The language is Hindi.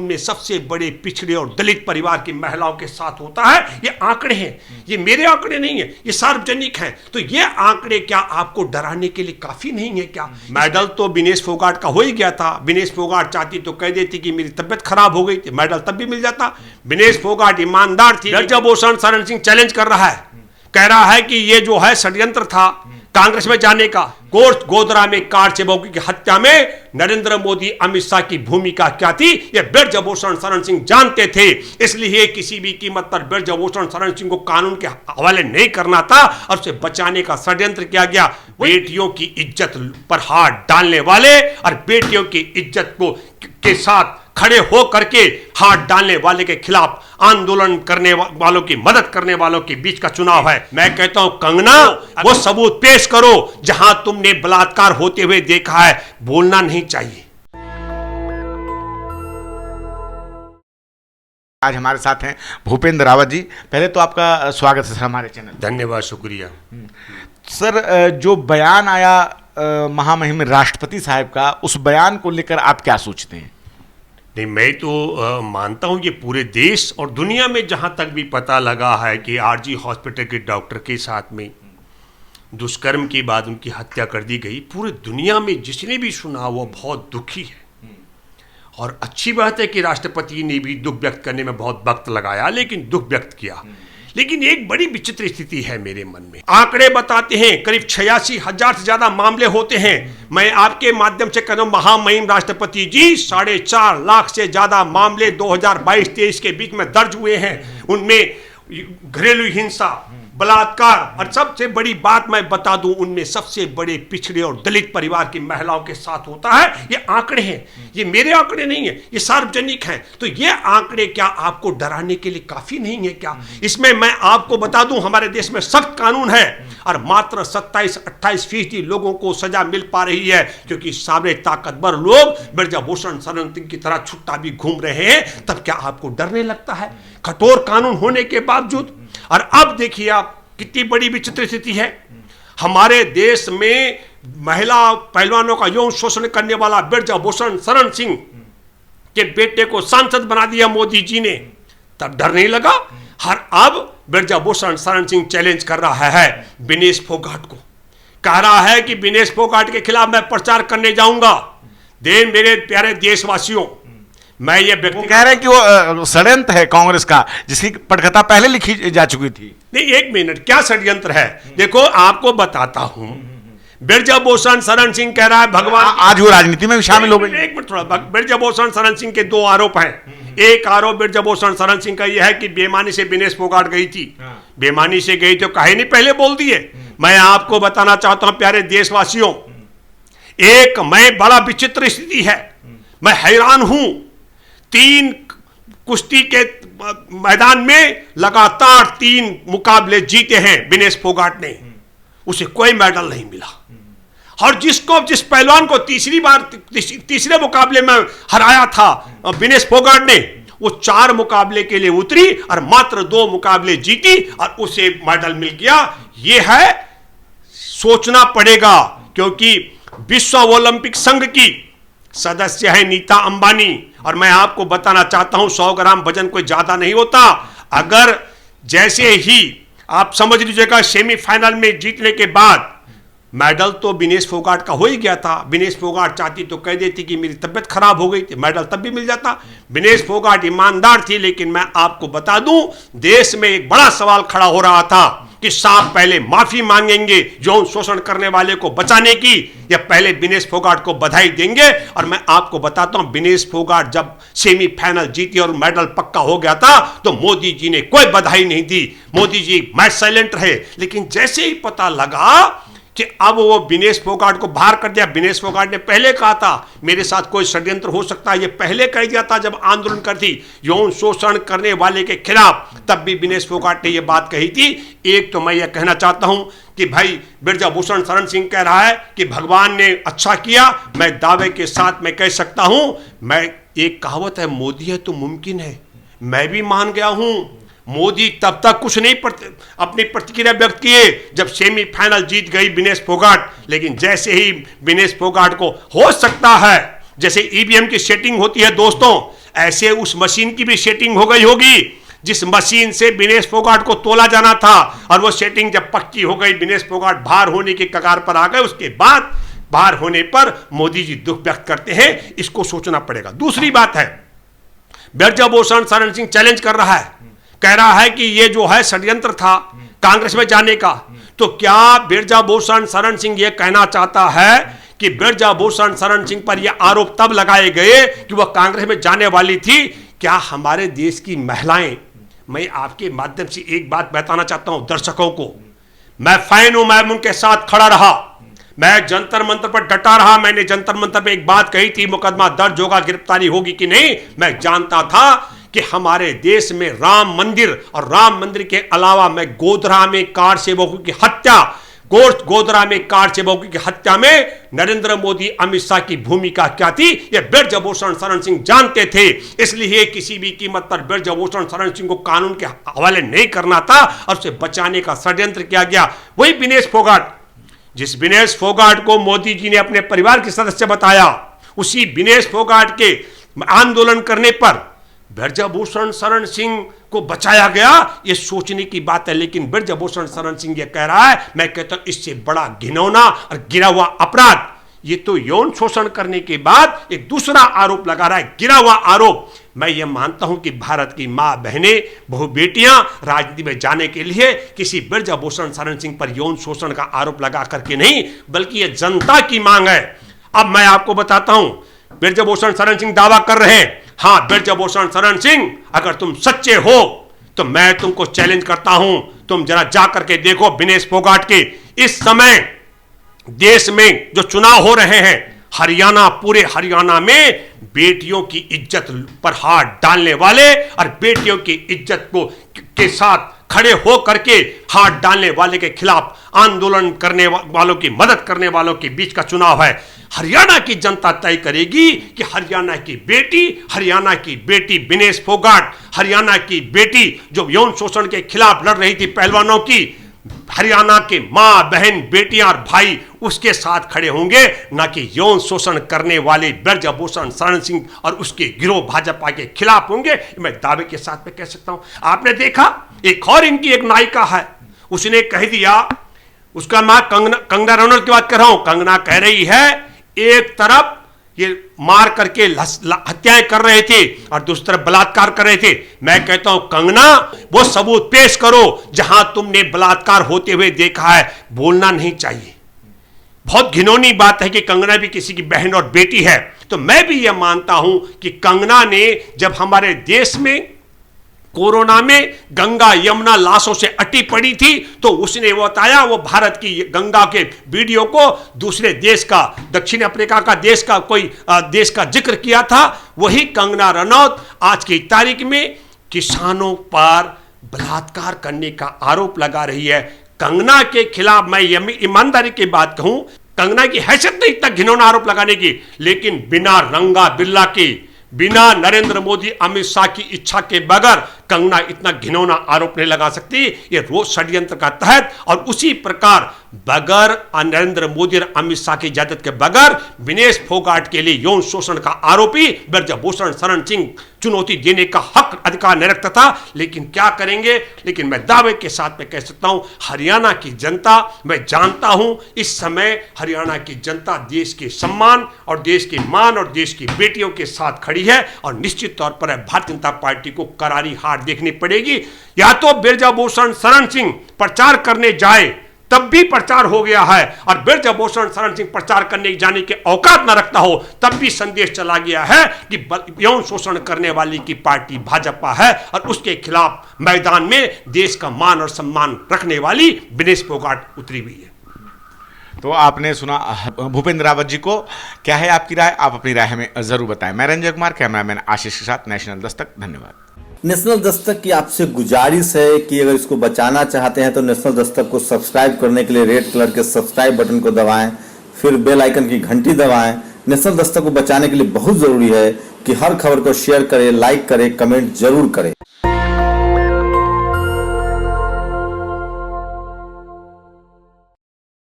में सबसे बड़े पिछड़े और दलित परिवार की महिलाओं के साथ होता है। ये आंकड़े हैं, ये मेरे आंकड़े नहीं है, ये सार्वजनिक हैं। तो ये आंकड़े क्या आपको डराने के लिए काफी नहीं है क्या? मेडल तो विनेश फोगाट का हो ही गया था। विनेश फोगाट चाहती तो कह देती कि मेरी तबियत खराब हो गई थी, मेडल तब भी मिल जाता। विनेश फोगाट ईमानदार थी। ब्रजभूषण शरण सिंह चैलेंज कर रहा है, कह रहा है कि ये जो है षड्यंत्र था कांग्रेस में जाने का। कोर्ट गोधरा में कार सेवकों की हत्या में नरेंद्र मोदी अमित शाह की भूमिका क्या थी, ये ब्रजभूषण शरण सिंह जानते थे। इसलिए किसी भी कीमत पर ब्रजभूषण शरण सिंह को कानून के हवाले नहीं करना था और उसे बचाने का षड्यंत्र किया गया। बेटियों की इज्जत पर हाथ डालने वाले और बेटियों की इज्जत को के साथ खड़े हो करके हाथ डालने वाले के खिलाफ आंदोलन करने वालों की मदद करने वालों के बीच का चुनाव है। मैं कहता हूं कंगना, वो सबूत पेश करो जहां तुमने बलात्कार होते हुए देखा है। बोलना नहीं चाहिए। आज हमारे साथ हैं भूपेंद्र रावत जी। पहले तो आपका स्वागत है सर हमारे चैनल। धन्यवाद, शुक्रिया। सर, जो बयान आया महामहिम राष्ट्रपति साहब का, उस बयान को लेकर आप क्या सोचते हैं? नहीं, मैं तो मानता हूं कि पूरे देश और दुनिया में जहां तक भी पता लगा है कि आरजी हॉस्पिटल के डॉक्टर के साथ में दुष्कर्म के बाद उनकी हत्या कर दी गई, पूरी दुनिया में जिसने भी सुना वो बहुत दुखी है। और अच्छी बात है कि राष्ट्रपति ने भी दुख व्यक्त करने में बहुत वक्त लगाया, लेकिन दुख व्यक्त किया। लेकिन एक बड़ी विचित्र स्थिति है मेरे मन में। आंकड़े बताते हैं करीब 86,000 से ज्यादा मामले होते हैं। मैं आपके माध्यम से कह रहा हूं महामहिम राष्ट्रपति जी, 4.5 लाख से ज्यादा मामले 2022-23 के बीच में दर्ज हुए हैं। उनमें घरेलू हिंसा, बलात्कार और सबसे बड़ी बात मैं बता दूं, उनमें सबसे बड़े पिछड़े और दलित परिवार की महिलाओं के साथ होता है। ये आंकड़े हैं, ये मेरे आंकड़े नहीं है, ये सार्वजनिक हैं। तो ये आंकड़े क्या आपको डराने के लिए काफी नहीं है क्या? इसमें मैं आपको बता दूं, हमारे देश में सख्त कानून है और मात्र 27-28% लोगों को सजा मिल पा रही है, क्योंकि सारे ताकतवर लोग ब्रजभूषण शरण सिंह की तरह छुट्टा भी घूम रहे हैं। तब क्या आपको डरने लगता है कठोर कानून होने के बावजूद? और अब देखिए आप, कितनी बड़ी विचित्र स्थिति है। हमारे देश में महिला पहलवानों का यौन शोषण करने वाला ब्रजभूषण शरण सिंह के बेटे को सांसद बना दिया मोदी जी ने। तब डर नहीं लगा? हर अब ब्रजभूषण शरण सिंह चैलेंज कर रहा है विनेश फोगाट को, कह रहा है कि विनेश फोगाट के खिलाफ मैं प्रचार करने जाऊंगा। मेरे प्यारे देशवासियों, मैं ये व्यक्ति कह रहे हैं कि वो षड्यंत्र है कांग्रेस का, जिसकी पटकथा पहले लिखी जा चुकी थी। नहीं, एक मिनट, क्या षड्यंत्र है? देखो आपको बताता हूं। ब्रजभूषण शरण सिंह कह रहा है भगवान, आज वो राजनीति में भी शामिल हो गए। एक मिनट थोड़ा। ब्रजभूषण शरण सिंह के 2 आरोप हैं। एक आरोप ब्रजभूषण शरण सिंह का यह है कि बेईमानी से विनेश फोगाट गई थी। बेईमानी से गई तो काहे नहीं पहले बोल दिए? मैं आपको बताना चाहता हूं प्यारे देशवासियों, एक मैं बड़ा विचित्र स्थिति है, मैं हैरान हूं। 3 कुश्ती के मैदान में लगातार 3 मुकाबले जीते हैं विनेश फोगाट ने, उसे कोई मेडल नहीं मिला। और जिस पहलवान को तीसरे मुकाबले में हराया था विनेश फोगाट ने, वो 4 मुकाबले के लिए उतरी और मात्र 2 मुकाबले जीती और उसे मेडल मिल गया। ये है, सोचना पड़ेगा, क्योंकि विश्व ओलंपिक संघ की सदस्य है नीता अंबानी। और मैं आपको बताना चाहता हूं 100 ग्राम वजन कोई ज्यादा नहीं होता। अगर जैसे ही आप समझ लीजिएगा सेमीफाइनल में जीतने के बाद मेडल तो विनेश फोगाट का हो ही गया था। विनेश फोगाट चाहती तो कह देती कि मेरी तबियत खराब हो गई थी, मेडल तब भी मिल जाता। विनेश फोगाट ईमानदार थी। लेकिन मैं आपको बता दूं, देश में एक बड़ा सवाल खड़ा हो रहा था कि साहब पहले माफी मांगेंगे यौन शोषण करने वाले को बचाने की, या पहले विनेश फोगाट को बधाई देंगे। और मैं आपको बताता हूं, विनेश फोगाट जब सेमीफाइनल जीती और मेडल पक्का हो गया था तो मोदी जी ने कोई बधाई नहीं दी। मोदी जी मैच साइलेंट रहे। लेकिन जैसे ही पता लगा कि अब वो विनेश फोगाट को बाहर कर दिया, विनेश फोगाट ने पहले कहा था मेरे साथ कोई षड्यंत्र हो सकता है, ये पहले कह दिया था जब आंदोलन करती यौन शोषण करने वाले के खिलाफ, तब भी विनेश फोगाट ने ये बात कही थी। एक तो मैं ये कहना चाहता हूं कि भाई ब्रजभूषण शरण सिंह कह रहा है कि भगवान ने अच्छा किया, मैं दावे के साथ मैं कह सकता हूं, मैं एक कहावत है, मोदी है तो मुमकिन है, मैं भी मान गया हूं। मोदी तब तक कुछ नहीं अपनी प्रतिक्रिया व्यक्त किए जब सेमीफाइनल जीत गई विनेश फोगाट। लेकिन जैसे ही विनेश फोगाट को हो सकता है जैसे ईवीएम की सेटिंग होती है दोस्तों, ऐसे उस मशीन की भी सेटिंग हो गई होगी जिस मशीन से विनेश फोगाट को तोला जाना था, और वो सेटिंग जब पक्की हो गई, विनेश फोगाट बाहर होने के कगार पर आ गए, उसके बाद बाहर होने पर मोदी जी दुख व्यक्त करते हैं। इसको सोचना पड़ेगा। दूसरी बात है, ब्रजभूषण शरण सिंह चैलेंज कर रहा है, कह रहा है कि ये जो है षड्यंत्र था कांग्रेस में जाने का। तो क्या ब्रजभूषण शरण सिंह ये कहना चाहता है कि ब्रजभूषण शरण सिंह पर यह आरोप तब लगाए गए कि वह कांग्रेस में जाने वाली थी? क्या हमारे देश की महिलाएं, मैं आपके माध्यम से एक बात बताना चाहता हूं दर्शकों को, मैं फैन हूं, मैं उनके साथ खड़ा रहा, मैं जंतर मंतर पर डटा रहा। मैंने जंतर मंतर पर एक बात कही थी, मुकदमा दर्ज होगा, गिरफ्तारी होगी कि नहीं। मैं जानता था कि हमारे देश में राम मंदिर, और राम मंदिर के अलावा मैं गोधरा में कार सेवकों की हत्या, गोधरा में कार सेवकों की हत्या में नरेंद्र मोदी अमित शाह की भूमिका क्या थी, यह ब्रजभूषण शरण सिंह जानते थे। इसलिए किसी भी कीमत पर ब्रजभूषण शरण सिंह को कानून के हवाले नहीं करना था और उसे बचाने का षड्यंत्र किया गया। वही विनेश फोगाट, जिस विनेश फोगाट को मोदी जी ने अपने परिवार के सदस्य बताया, उसी विनेश फोगाट के आंदोलन करने पर ब्रजभूषण शरण सिंह को बचाया गया। यह सोचने की बात है। लेकिन ब्रजभूषण शरण सिंह यह कह रहा है, मैं कहता हूं इससे बड़ा घिनौना और गिरा हुआ अपराध, ये तो यौन शोषण करने के बाद एक दूसरा आरोप लगा रहा है, गिरा हुआ आरोप। मैं ये मानता हूं कि भारत की मां बहनें, बहु बेटियां राजनीति में जाने के लिए किसी ब्रजभूषण शरण सिंह पर यौन शोषण का आरोप लगा करके नहीं, बल्कि यह जनता की मांग है। अब मैं आपको बताता हूं, ब्रजभूषण शरण सिंह दावा कर रहे हैं, हां ब्रजभूषण शरण सिंह अगर तुम सच्चे हो तो मैं तुमको चैलेंज करता हूं, तुम जरा जा करके देखो विनेश फोगाट के इस समय देश में जो चुनाव हो रहे हैं, हरियाणा, पूरे हरियाणा में बेटियों की इज्जत पर हाथ डालने वाले और बेटियों की इज्जत को के साथ खड़े हो करके हाथ डालने वाले के खिलाफ आंदोलन करने वालों की मदद करने वालों के बीच का चुनाव है। हरियाणा की जनता तय करेगी कि हरियाणा की बेटी विनेश फोगाट, हरियाणा की बेटी जो यौन शोषण के खिलाफ लड़ रही थी पहलवानों की, हरियाणा के मां, बहन, बेटियां और भाई उसके साथ खड़े होंगे, ना कि यौन शोषण करने वाले ब्रजभूषण शरण सिंह और उसके गिरोह भाजपा के खिलाफ होंगे। मैं दावे के साथ में कह सकता हूं। आपने देखा एक और इनकी एक नायिका है, उसने कह दिया, उसका नाम कंगना रनौत की बात कर रहा हूं। कंगना कह रही है एक तरफ ये मार करके हत्याएं कर रहे थे और दूसरी तरफ बलात्कार कर रहे थे। मैं कहता हूं कंगना, वो सबूत पेश करो जहां तुमने बलात्कार होते हुए देखा है। बोलना नहीं चाहिए। बहुत घिनौनी बात है कि कंगना भी किसी की बहन और बेटी है। तो मैं भी यह मानता हूं कि कंगना ने जब हमारे देश में कोरोना में गंगा यमुना लाशों से अटी पड़ी थी, तो उसने वो बताया, वो भारत की गंगा के वीडियो को दूसरे देश का, दक्षिण अफ्रीका का देश का कोई देश का जिक्र किया था। वही कंगना रनौत आज की तारीख में किसानों पर बलात्कार करने का आरोप लगा रही है। कंगना के खिलाफ मैं ईमानदारी की बात कहूं, कंगना की हैसियत नहीं तक घिनौना आरोप लगाने की, लेकिन बिना रंगा बिल्ला की, बिना नरेंद्र मोदी अमित शाह की इच्छा के बगैर कंगना इतना घिनौना आरोप नहीं लगा सकती। ये रोज षड्यंत्र का तहत, और उसी प्रकार बगैर नरेंद्र मोदी और अमित शाह की इजाजत के बगैर विनेश फोगाट के लिए यौन शोषण का आरोपी ब्रजभूषण शरण सिंह चुनौती देने का हक अधिकार नहीं रखता था। लेकिन क्या करेंगे, लेकिन मैं दावे के साथ में कह सकता हूं, हरियाणा की जनता, मैं जानता हूं इस समय हरियाणा की जनता देश के सम्मान और देश के मान और देश की बेटियों के साथ खड़ी है, और निश्चित तौर पर भारतीय जनता पार्टी को करारी हार देखनी पड़ेगी। या तो ब्रजभूषण शरण सिंह प्रचार करने जाए, तब भी प्रचार हो गया है, और ब्रजभूषण शरण सिंह प्रचार करने जाने के औकात न रखता हो, तब भी संदेश चला गया है कि यौन शोषण करने वाली की पार्टी भाजपा है, और उसके खिलाफ मैदान में देश का मान और सम्मान रखने वाली विनेश फोगाट उतरी हुई है। तो आपने सुना भूपेंद्र रावत जी को। क्या है आपकी राय? आप अपनी राय हमें जरूर बताएं। मैं रंजय कुमार, कैमरामैन आशीष के साथ, नेशनल दस्तक। धन्यवाद। नेशनल दस्तक की आपसे गुजारिश है कि अगर इसको बचाना चाहते हैं तो नेशनल दस्तक को सब्सक्राइब करने के लिए रेड कलर के सब्सक्राइब बटन को दबाएं, फिर बेल आइकन की घंटी दबाएं। नेशनल दस्तक को बचाने के लिए बहुत जरूरी है कि हर खबर को शेयर करें, लाइक करें, कमेंट जरूर करें।